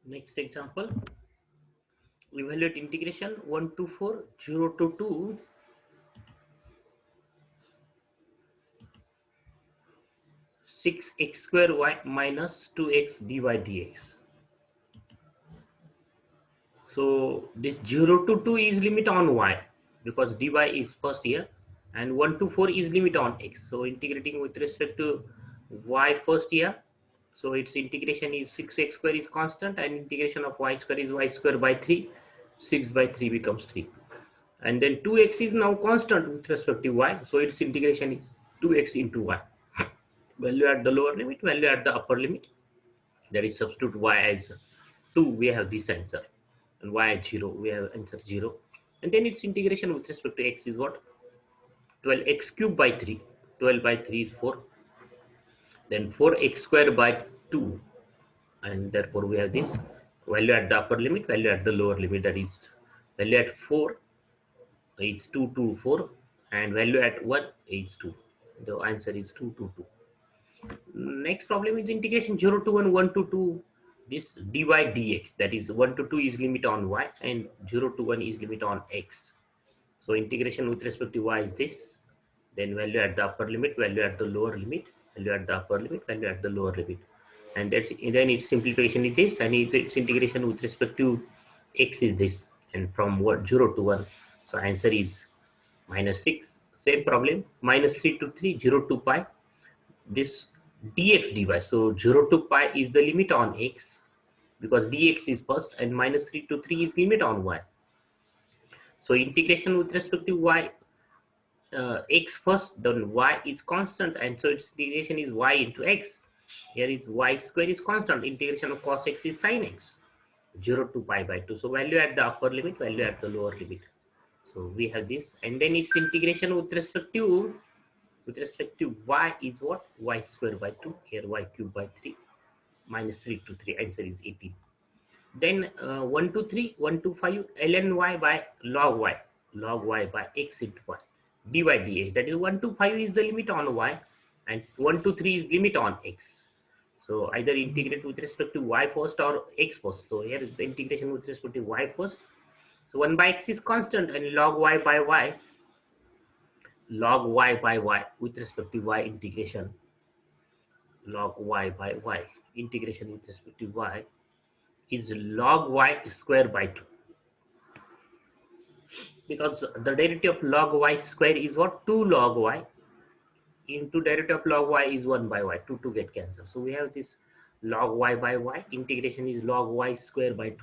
Next example, evaluate integration 1 to 4, 0 to 2, 6x square y minus 2x dy dx. So this 0 to 2 is limit on y because dy is first here, and 1 to 4 is limit on x. So integrating with respect to y first here. So its integration is 6x square is constant, and integration of y square is y square by 3. 6 by 3 becomes 3. And then 2x is now constant with respect to y. So its integration is 2x into y. Value at the lower limit, value at the upper limit. That is substitute y as 2, we have this answer. And y as 0, we have answer 0. And then its integration with respect to x is what? 12x cubed by 3. 12 by 3 is 4. Then 4x square by 2. And therefore we have this value at the upper limit, value at the lower limit. That is value at 4 is 2 to 4. And value at 1 is 2. The answer is 2 to 2. Next problem is integration 0 to 1, 1 to 2. This dy dx, that is 1 to 2 is limit on y and 0 to 1 is limit on x. So integration with respect to y is this. Then value at the upper limit, value at the lower limit, value at the upper limit, value at the lower limit. And then its simplification is this, and its integration with respect to x is this. And from 0 to 1. So answer is minus 6. Same problem, minus 3 to 3, 0 to pi. This dx dy. So 0 to pi is the limit on x because dx is first, and minus 3 to 3 is limit on y. So integration with respect to y, x first, then y is constant, and so its integration is y into x. Here is y square is constant. Integration of cos x is sin x. 0 to pi by 2. So value at the upper limit, value at the lower limit. So we have this, and then its integration with respect to y is what? Y square by 2. Here y cube by 3 minus 3 to 3. Answer is 18. Then 1 to 3, 1 to 5, ln y by log y by x into y dy dx. That is 1 to 5 is the limit on y, and 1 to 3 is limit on x. So either integrate with respect to y first or x first. So here is the integration with respect to y first. So 1 by x is constant, and log y by y with respect to y integration, log y by y integration with respect to y is log y square by 2, because the derivative of log y square is what? 2 log y into derivative of log y is 1 by y. 2 get cancelled. So we have this log y by y integration is log y square by 2,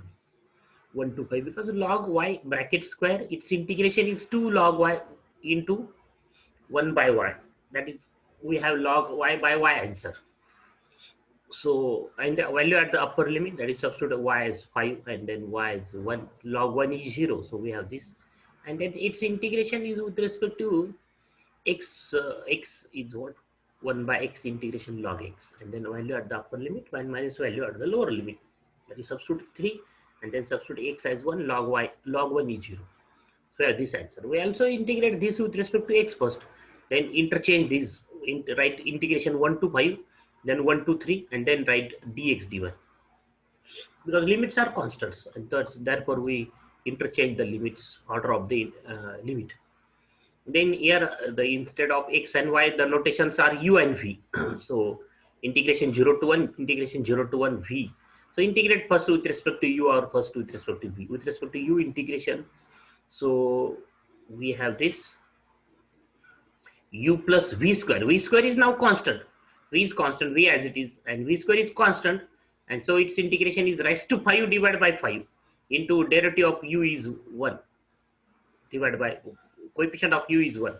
1 to 5, because log y bracket square, its integration is 2 log y into 1 by y. That is, we have log y by y answer. So, and the value at the upper limit, that is substitute y is 5 and then y is 1, log 1 is 0. So we have this, and then its integration is with respect to x. X is what? 1 by x integration log x, and then value at the upper limit, 1 minus value at the lower limit. That is substitute 3, and then substitute x as 1, log y, log 1 is 0. So yeah, this answer. We also integrate this with respect to x first, then interchange this, write integration 1 to 5, then 1 to 3, and then write dx dy. Because limits are constants, and therefore we interchange the limits, order of the limit. Then here, instead of x and y, the notations are u and v. So integration 0 to 1, integration 0 to 1 v. So integrate first with respect to u or first with respect to v. With respect to u integration, so we have this u plus v square. V square is now constant. V is constant, v as it is, and v square is constant, and so its integration is raised to 5 divided by 5 into derivative of u is 1 divided by coefficient of u is 1.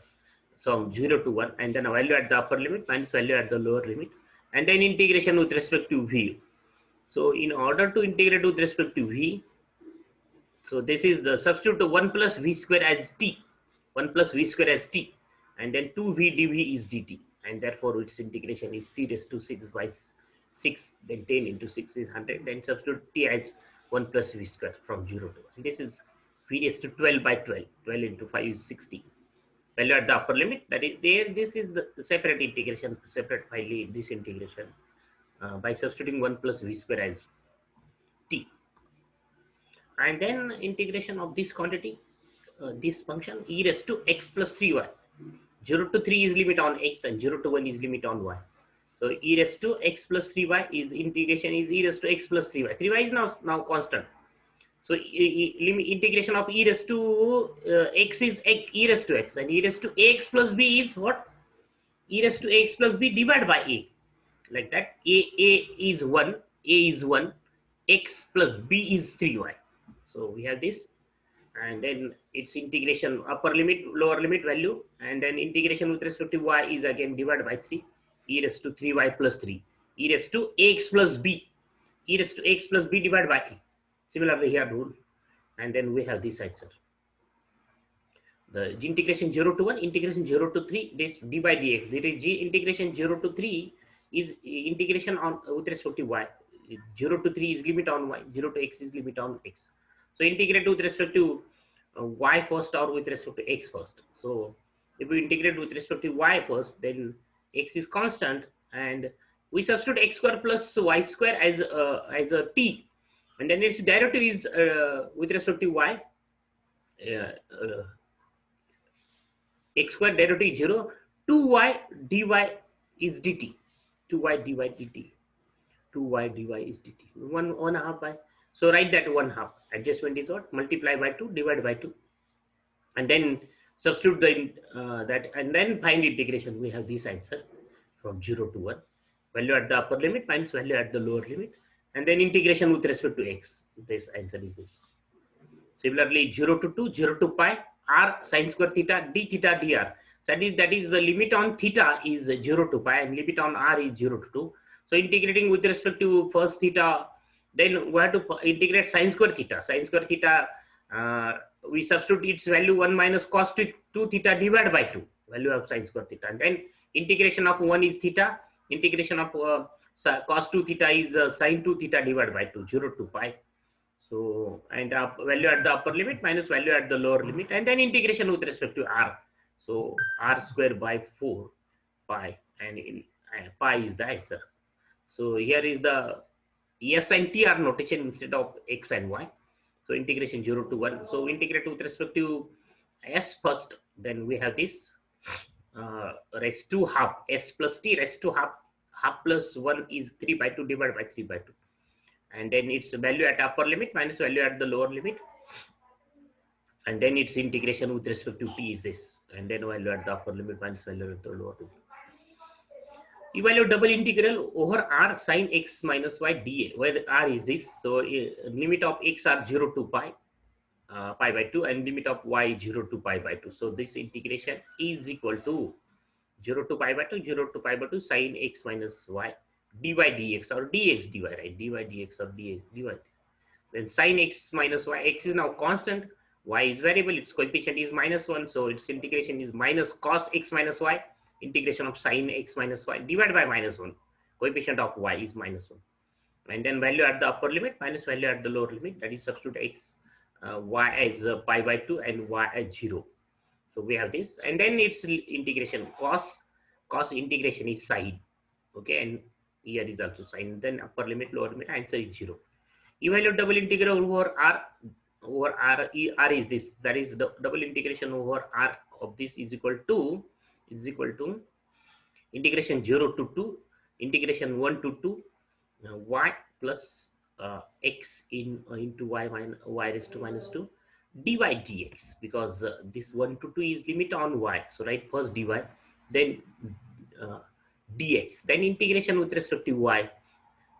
So 0 to 1, and then a value at the upper limit minus value at the lower limit, and then integration with respect to v. So in order to integrate with respect to v, so this is the substitute of 1 plus v square as t, 1 plus v square as t, and then 2v dv is dt, and therefore its integration is t raised to 6 by 6, then 10 into 6 is 100, then substitute t as 1 plus v square from 0 to 1. This is v raised to 12 by 12, 12 into 5 is 60. Value at the upper limit, that is there, this is the separate integration, separate finally this integration by substituting 1 plus v square as t. and then integration of this quantity, this function e raised to x plus 3y. 0 to 3 is limit on x and 0 to 1 is limit on y. So e raised to x plus 3y is integration is e raised to x plus 3y. 3y is now constant. So integration of e raised to x is e raised to x, and e raised to ax plus b is what? E raised to ax plus b divided by a. Like that, a is 1, a is 1, x plus b is 3y. So we have this, and then its integration upper limit lower limit value, and then integration with respect to y is again divided by 3, e raised to 3y plus 3, e raised to x plus b, e raised to x plus b divided by a. Similarly here rule, and then we have this answer. The integration 0 to 1, integration 0 to 3, this d by dx. There is g integration 0 to 3 is integration on with respect to y. 0 to 3 is limit on y, 0 to x is limit on x. So integrate with respect to y first or with respect to x first. So if we integrate with respect to y first, then x is constant, and we substitute x square plus y square as a t, and then its derivative is with respect to y. X square derivative is 0, 2y dy is dt, 2y dy dt, 2y dy is dt, 1 half by. So write that 1 half. Adjustment is what? Multiply by 2, divide by 2, and then substitute that, and then find integration. We have this answer from 0 to 1. Value at the upper limit minus value at the lower limit, and then integration with respect to x. This answer is this. Similarly, 0 to 2, 0 to pi, r sine square theta d theta dr. So that is the limit on theta is 0 to pi, and limit on r is 0 to 2. So integrating with respect to first theta, then we have to integrate sine square theta. Sine square theta, we substitute its value 1 minus cos 2 theta divided by 2, value of sine square theta. And then integration of 1 is theta, integration of cos 2 theta is sine 2 theta divided by 2, 0 to pi. So, and value at the upper limit minus value at the lower limit, and then integration with respect to r. So r square by 4 pi, and pi is the answer. So here is the s and t are notation instead of x and y. So integration 0 to 1. So integrate with respect to s first, then we have this raised to half, s plus t raised to half, half plus 1 is 3 by 2 divided by 3 by 2. And then its value at upper limit minus value at the lower limit, and then its integration with respect to t is this, and then value at the upper limit minus value at the lower limit. Evaluate double integral over r sine x minus y dA, where r is this. So limit of x are 0 to pi, pi by 2, and limit of y 0 to pi by 2. So this integration is equal to 0 to pi by 2, 0 to pi by 2 sine x minus y dy dx or dx dy, right? Dy dx or dx dy. Then sine x minus y, x is now constant, y is variable, its coefficient is minus 1, so its integration is minus cos x minus y, integration of sine x minus y divided by minus 1, coefficient of y is minus 1, and then value at the upper limit minus value at the lower limit, that is substitute x, y as pi by 2 and y as 0. So we have this, and then its integration cos integration is sine, okay, and here is also sine, then upper limit lower limit, answer is 0. Evaluate double integral over r r is this, that is the double integration over r of this is equal to integration 0 to 2, integration 1 to 2, y plus x into y minus y raised to minus 2 dy dx, because this 1 to 2 is limit on y, so right, first dy, then dx, then integration with respect to y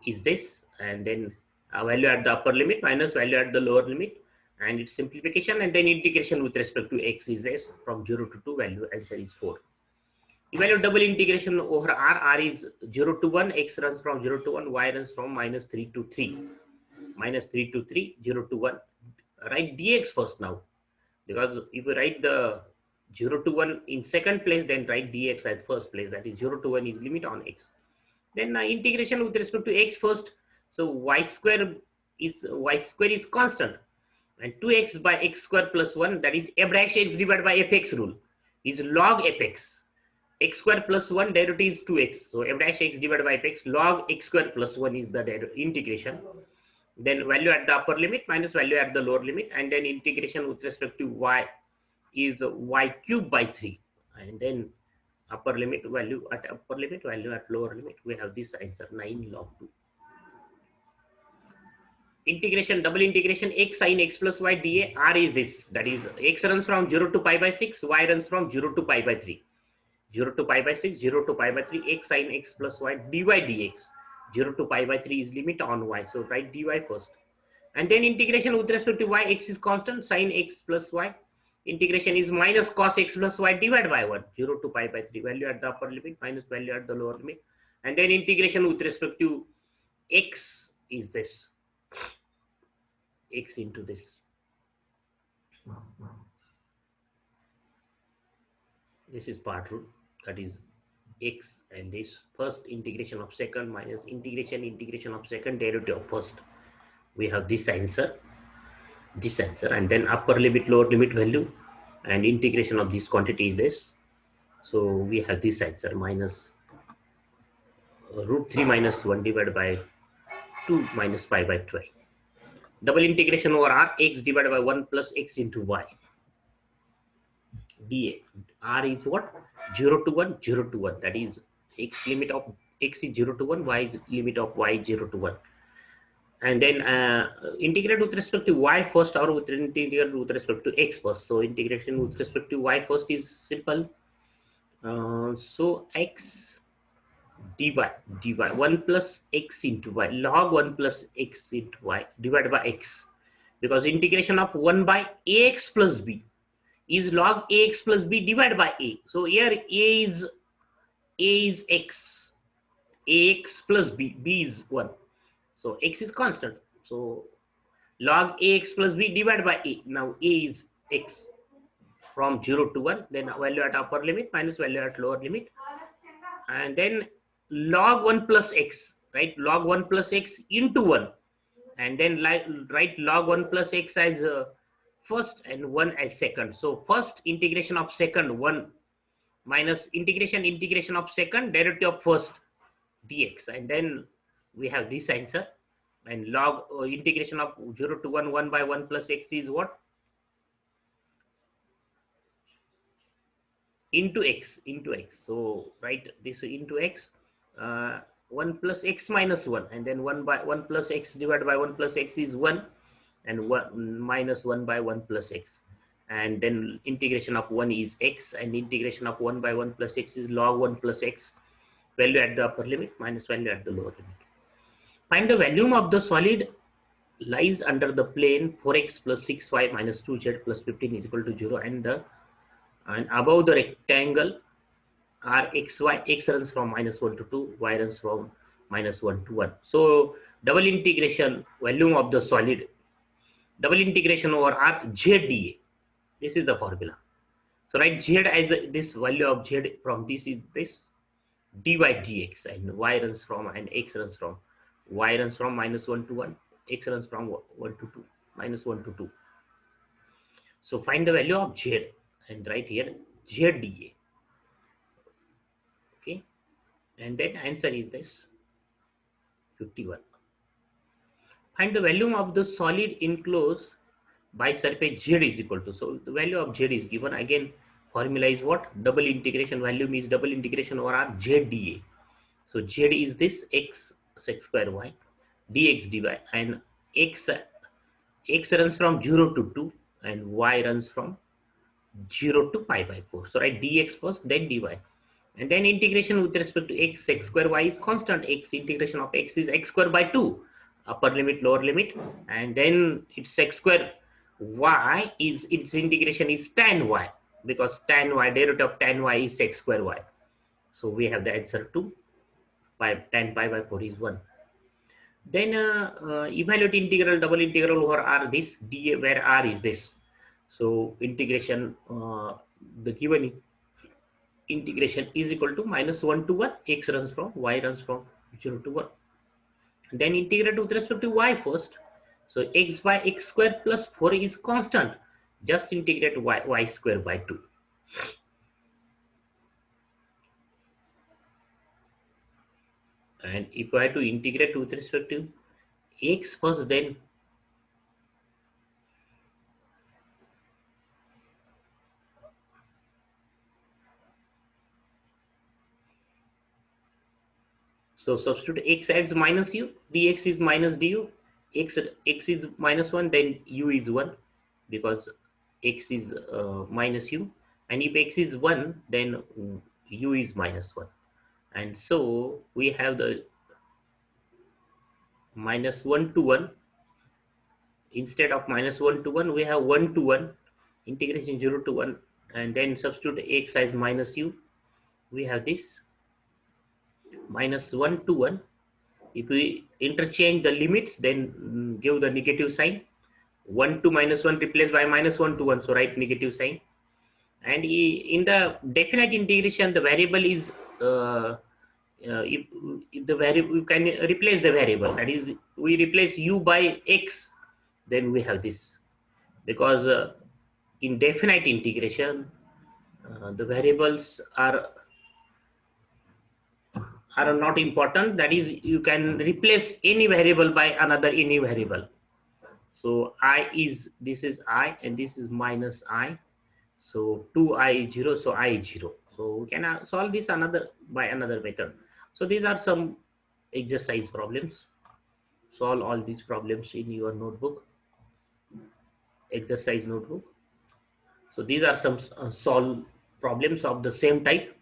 is this, and then value at the upper limit minus value at the lower limit, and its simplification, and then integration with respect to x is this, from 0 to 2, value answer is 4. Evaluate double integration over r is 0 to 1, x runs from 0 to 1, y runs from minus 3 to 3, 0 to 1. Write dx first now, because if you write the 0 to 1 in second place, then write dx as first place, that is 0 to 1 is limit on x. Then integration with respect to x first. So y square is constant, and 2x by x square plus 1, that is f dash x divided by fx rule, is log fx. X square plus 1 derivative is 2x, so f dash x divided by fx log x square plus 1 is the integration. then value at the upper limit minus value at the lower limit, and then integration with respect to y is y cube by 3, and then upper limit value at upper limit, value at lower limit. We have this answer 9 log 2. Integration, double integration x sin x plus y dA. R is this, that is x runs from 0 to pi by 6, y runs from 0 to pi by 3. 0 to pi by 6, 0 to pi by 3, x sin x plus y dy dx. 0 to pi by 3 is limit on y, so write dy first. And then integration with respect to y, x is constant, sin x plus y. Integration is minus cos x plus y divided by 1, 0 to pi by 3, value at the upper limit minus value at the lower limit. And then integration with respect to x is this, x into this. This is part rule, that is x, and this first integration of second minus integration of second derivative of first. We have this answer, and then upper limit lower limit value, and integration of this quantity is this. So we have this answer minus root 3 minus 1 divided by 2 minus pi by 12. Double integration over r, x divided by 1 plus x into y dA. R is what? 0 to 1, 0 to 1. That is x limit of x is 0 to 1, y is limit of y 0 to 1. And then integrate with respect to y first, or with integrate with respect to x first. So integration with respect to y first is simple. So x dy 1 plus x into y, log 1 plus x into y divided by x, because integration of 1 by ax plus b is log ax plus b divided by a. So here a is x, ax plus b is 1, so x is constant, so log ax plus b divided by a. Now a is x from 0 to 1, then value at upper limit minus value at lower limit, and then log 1 plus x, right? Log 1 plus x into 1, and then write log 1 plus x as first and 1 as second. So first integration of second 1 minus integration of second derivative of first dx, and then we have this answer. And log integration of 0 to 1, 1 by 1 plus x is what? Into x, so write this into x, 1 plus x minus 1, and then 1 by 1 plus x divided by 1 plus x is 1, and 1 minus 1 by 1 plus x, and then integration of 1 is x, and integration of 1 by 1 plus x is log 1 plus x, value at the upper limit minus value at the lower limit. Find the volume of the solid lies under the plane 4x plus 6y minus 2z plus 15 is equal to 0, and above the rectangle are xy, x runs from minus 1 to 2, y runs from minus 1 to 1. So double integration volume of the solid, double integration over r z dA. This is the formula. So write z as this value of z from this is this dy dx, and y runs from and x runs from, y runs from minus 1 to 1, x runs from 1 to 2, minus 1 to 2. So find the value of z and write here z dA. Okay, and then answer is this 51. Find the volume of the solid enclosed by surface z is equal to, so the value of z is given. Again formula is what? Double integration volume is double integration over r z dA. So z is this x sec square y dx dy, and x runs from 0 to 2 and y runs from 0 to pi by 4. So write dx first, then dy, and then integration with respect to x sec square y is constant, x integration of x is x square by 2, upper limit lower limit, and then its sec square y is its integration is tan y, because tan y, derivative of tan y is sec square y. So we have the answer 2, tan pi by 4 is 1. Then evaluate integral, double integral over r this dA, where r is this. So integration, the given integration is equal to minus 1 to 1, x runs from, y runs from 0 to 1. Then integrate with respect to y first. So x by x square plus 4 is constant. Just integrate y square by 2. And if I have to integrate with respect to x first, then so substitute x as minus u, dx is minus du, x is minus 1, then u is 1 because x is minus u, and if x is 1, then u is minus 1. And so we have the minus 1 to 1. Instead of minus 1 to 1, we have 1 to 1, integration 0 to 1, and then substitute x as minus u. We have this minus 1 to 1. If we interchange the limits, then give the negative sign. 1 to minus 1 replaced by minus 1 to 1, so write negative sign. And in the definite integration, the variable is if the variable, you can replace the variable, that is we replace u by x, then we have this. Because in definite integration, the variables are not important, that is you can replace any variable by another any variable. So I is, this is I and this is minus I, so 2I 0, so I 0. So we can solve this another by another method. So these are some exercise problems. Solve all these problems in your notebook, exercise notebook. So these are some solve problems of the same type.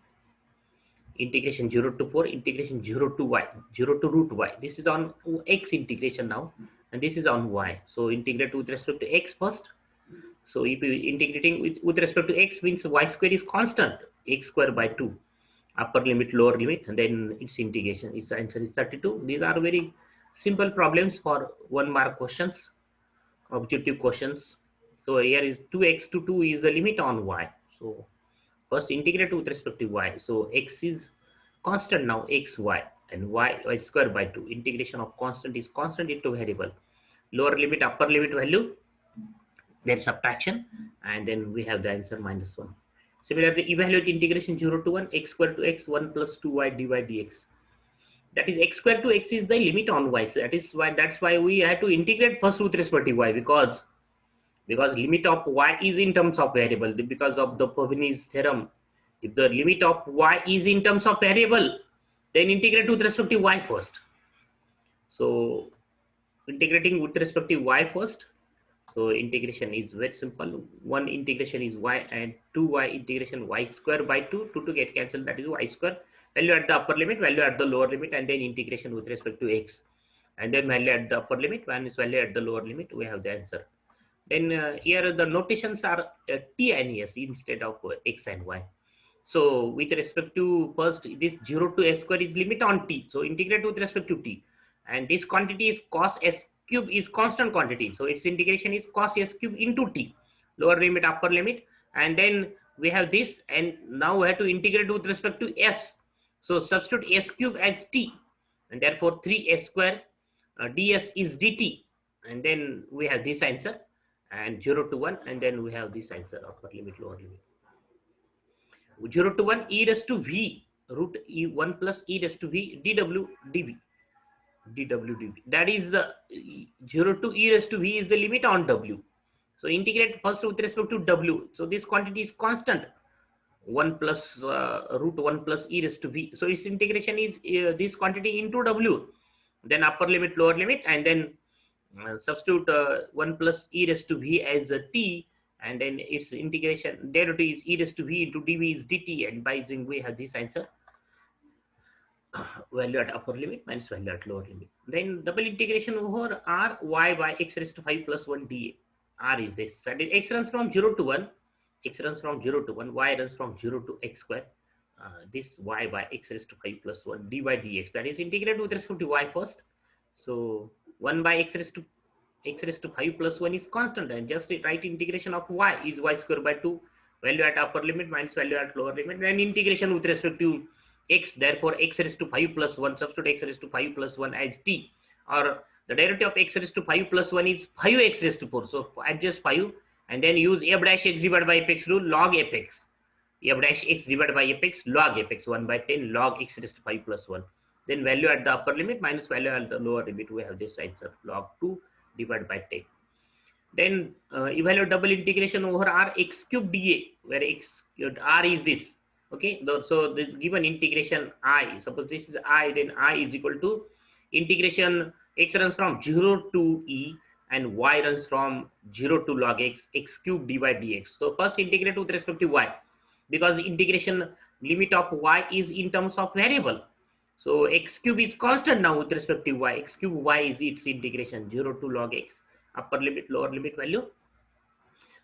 Integration 0 to 4, integration 0 to y, 0 to root y. This is on x integration now, and this is on y. So integrate with respect to x first. So if you integrating with respect to x, means y square is constant, x square by 2, upper limit, lower limit, and then its integration. Its answer is 32. These are very simple problems for 1 mark questions, objective questions. So here is 2x to 2 is the limit on y. So first integrate with respect to y. So x is constant now, x, y, and y square by 2. Integration of constant is constant into variable. Lower limit, upper limit value, then subtraction, and then we have the answer minus 1. Similarly, evaluate integration 0 to 1, x square to x, 1 plus 2y dy dx. That is x square to x is the limit on y. So that's why we have to integrate first with respect to y, because limit of y is in terms of variable, because of the Pavini's theorem. If the limit of y is in terms of variable, then integrate with respect to y first. So integrating with respect to y first. So integration is very simple. One integration is y, and 2y integration y square by 2. 2 to get cancelled, that is y square. Value at the upper limit, value at the lower limit, and then integration with respect to x. And then value at the upper limit, minus value at the lower limit, we have the answer. Then here the notations are t and s instead of x and y. So with respect to first, this 0 to s square is limit on t. So integrate with respect to t. And this quantity is cos s cube is constant quantity. So its integration is cos s cube into t. Lower limit, upper limit. And then we have this, and now we have to integrate with respect to s. So substitute s cube as t. And therefore 3s square ds is dt. And then we have this answer. And 0 to 1. And then we have this answer, upper limit, lower limit. 0 to 1 e raised to v root e 1 plus e raised to v dw dv, that is the 0 to e raised to v is the limit on w. So integrate first with respect to w. So this quantity is constant, 1 plus root 1 plus e raised to v. So its integration is this quantity into w, then upper limit, lower limit, and then substitute 1 plus e raised to v as a t, and then its integration derivative is e raised to v into dv is dt, and by using we have this answer, value at upper limit minus value at lower limit. Then double integration over r y by x raised to 5 plus 1 dA. R is this, that is x runs from 0 to 1, x runs from 0 to 1, y runs from 0 to x square. This y by x raised to 5 plus 1 dy dx, that is integrated with respect to y first. So 1 by x raised to 5 plus 1 is constant, and just write integration of y is y square by 2, value at upper limit minus value at lower limit, then integration with respect to x, therefore x raised to 5 plus 1, substitute x raised to 5 plus 1 as t, or the derivative of x raised to 5 plus 1 is 5x raised to 4, so adjust 5, and then use f dash x divided by fx rule, log fx, f dash x divided by fx log fx, 1 by 10 log x raised to 5 plus 1. then value at the upper limit minus value at the lower limit. We have this answer, log 2 divided by 10. Then evaluate double integration over r x cube dA, where r is this. Okay, so the given integration I, suppose this is I, then I is equal to integration x runs from 0 to e and y runs from 0 to log x cube dy dx. So first integrate with respect to y, because integration limit of y is in terms of variable. So x cube is constant now with respect to y. X cube y is its integration 0 to log x, upper limit, lower limit value.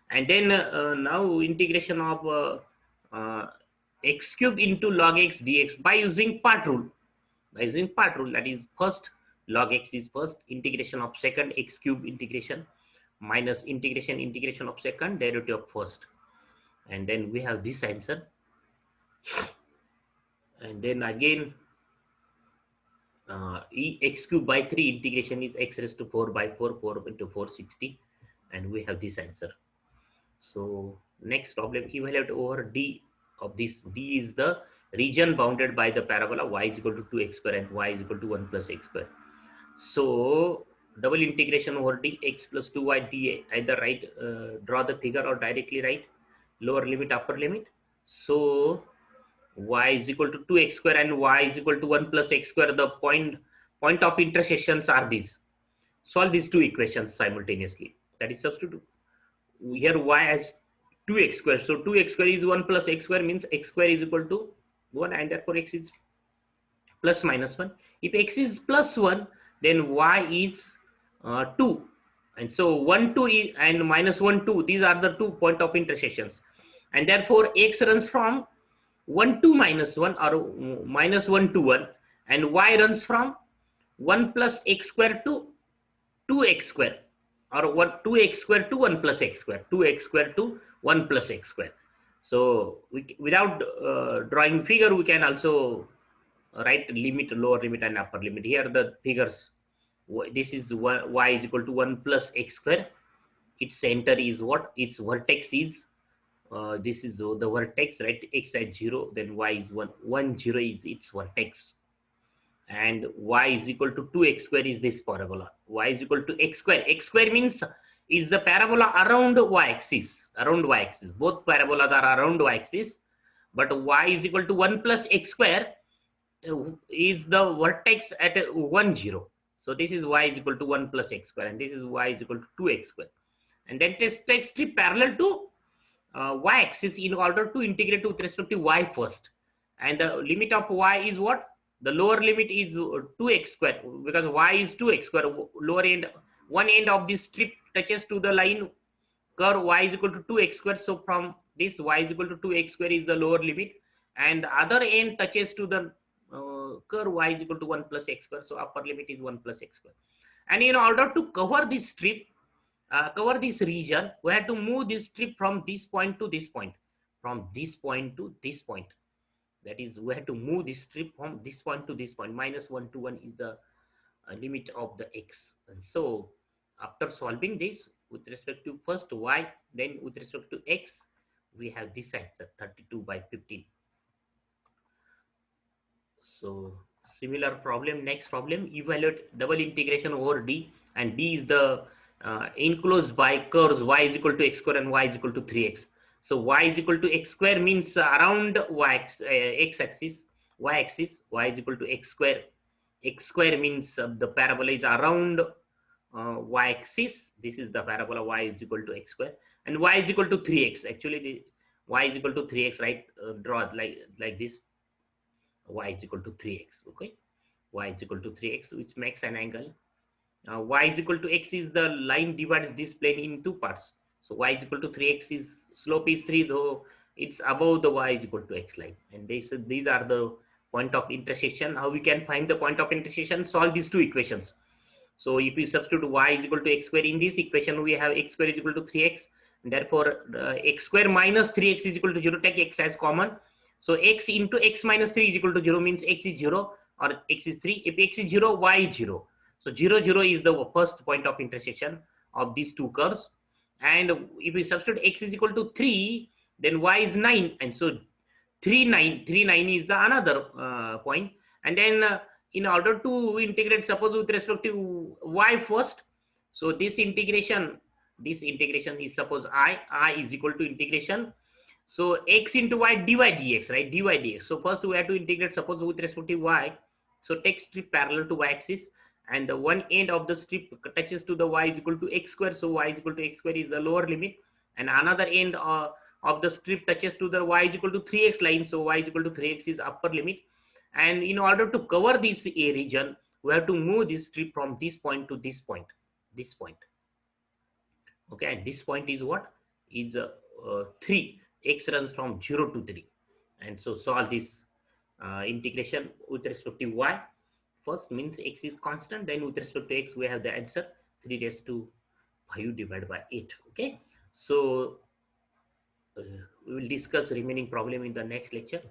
And then now integration of uh, x cube into log x dx by using part rule. By using part rule, that is first log x is first, integration of second x cube integration minus integration of second derivative of first. And then we have this answer. And then again x cube by 3 integration is x raised to 4 by 4, 4 into 460, and we have this answer. So next problem, evaluate over d of this. D is the region bounded by the parabola y is equal to 2x square and y is equal to 1 plus x square. So double integration over dx plus 2y dA, either write, draw the figure or directly write lower limit, upper limit. So y is equal to 2x square and y is equal to 1 plus x square. The point of intersections are these. Solve these two equations simultaneously. That is, substitute here y as 2x square. So 2x square is 1 plus x square, means x square is equal to 1, and therefore x is plus minus 1. If x is plus 1, then y is 2. And so 1, 2 is, and minus 1, 2. These are the 2 point of intersections. And therefore x runs from 1 to minus 1 or minus 1 to 1. And y runs from 1 plus x square to 2x square, or 2x square to 1 plus x square, 2x square to 1 plus x square. So without drawing figure, we can also write limit, lower limit and upper limit. Here the figures, this is y is equal to 1 plus x square. Its center is what? Its vertex is, this is the vertex, right? X at 0, then y is 1. 1, 0 is its vertex. And y is equal to 2x square is this parabola. Y is equal to x square. X square means is the parabola around y-axis. Around y-axis. Both parabolas are around y-axis. But y is equal to 1 plus x square is the vertex at 1, 0. So this is y is equal to 1 plus x square. And this is y is equal to 2x square. And then take strip parallel to y-axis in order to integrate with respect to y first. And the limit of y is what? The lower limit is 2x square, because y is 2x square. Lower end, one end of this strip touches to the line curve y is equal to 2x square. So from this, y is equal to 2x square is the lower limit, and the other end touches to the curve y is equal to 1 plus x square. So upper limit is 1 plus x square. And in order to cover this strip, cover this region, we have to move this strip from this point to this point, from this point to this point. That is, we have to move this strip from this point to this point. Minus 1 to 1 is the limit of the x. And so after solving this with respect to first y, then with respect to x, we have this answer, 32 by 15. So similar problem, next problem, evaluate double integration over d, and d is the enclosed by curves y is equal to x square and y is equal to 3x. So y is equal to x square means around x axis, y axis, y is equal to x square. X square means the parabola is around y axis. This is the parabola, y is equal to x square, and y is equal to 3x. Actually, the y is equal to 3x, right? Draw like this. Y is equal to 3x. Okay, y is equal to 3x, which makes an angle. Y is equal to x is the line divides this plane in two parts. So y is equal to 3x is slope is 3, though it's above the y is equal to x line. And these are the point of intersection. How we can find the point of intersection? Solve these two equations. So if we substitute y is equal to x square in this equation, we have x square is equal to 3x. And therefore, x square minus 3x is equal to 0. Take x as common. So x into x minus 3 is equal to 0, means x is 0 or x is 3. If x is 0, y is 0. So 0, 0 is the first point of intersection of these two curves. And if we substitute x is equal to 3, then y is 9. And so 3, 9 is the another point. And then in order to integrate, suppose with respect to y first, so this integration is, suppose I is equal to integration, so x into y dy dx, right? Dy dx. So first we have to integrate, suppose with respect to y. So take strip parallel to y axis, and the one end of the strip touches to the y is equal to x square. So y is equal to x square is the lower limit, and another end of the strip touches to the y is equal to 3x line. So y is equal to 3x is upper limit. And in order to cover this a region, we have to move this strip from this point to this point. This point. Okay, and this point is what? Is 3. X runs from 0 to 3. And so solve this integration with respect to y. First means x is constant, then with respect to x we have the answer 3 raised to 5 divided by 8. Okay, so we will discuss remaining problem in the next lecture.